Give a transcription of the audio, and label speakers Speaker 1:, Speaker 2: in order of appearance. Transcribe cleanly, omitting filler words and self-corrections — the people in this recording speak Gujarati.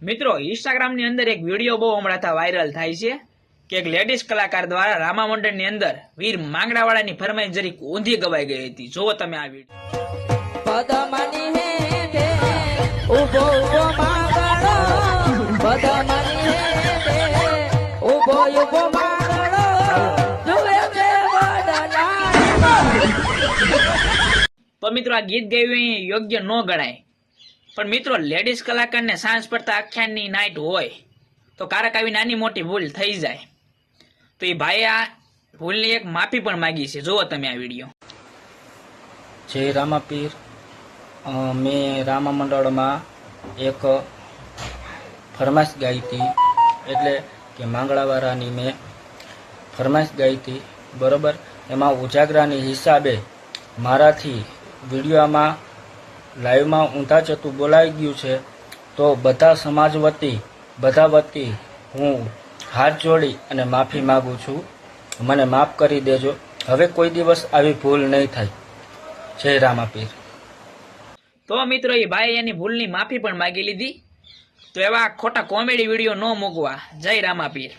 Speaker 1: મિત્રો ઇન્સ્ટાગ્રામની અંદર એક વિડીયો બહુ હમણાં વાયરલ થાય છે કે એક લેડીઝ કલાકાર દ્વારા રામા મંડળની અંદર વીર માંગડાવાળાની ફરમાઈશ જરીક ઊંધી ગવાઈ ગઈ હતી. જોવો તમે આ તો મિત્રો આ ગીત ગાયું યોગ્ય ન ગણાય, પણ મિત્રો લેડીઝ કલાકારને સાંજ પડતા આખ્યાનની નાઇટ હોય તો કારક આવી નાની મોટી ભૂલ થઈ જાય, તો એ ભાઈ આ ભૂલની એક માફી પણ માંગી છે. જુઓ તમે આ વિડીયો.
Speaker 2: જય રામાપીર. મેં રામા મંડળમાં એક ફરમાઈશ ગાઈ હતી, એટલે કે માંગડાવાળાની મેં ફરમાઈશ ગાઈ હતી, બરાબર. એમાં ઉજાગરાની હિસાબે મારાથી વિડીયોમાં લાઈવમાં ઊંધા ચતું બોલાઈ ગયું છે, તો બધા સમાજ વતી હું હાથ જોડી અને માફી માગું છું. મને માફ કરી દેજો. હવે કોઈ દિવસ આવી ભૂલ નહીં થાય. જય રામાપીર.
Speaker 1: તો મિત્રો એ ભાઈ એની ભૂલની માફી પણ માગી લીધી. તો એવા ખોટા કોમેડી વિડીયો ન મૂકવા. જય રામાપીર.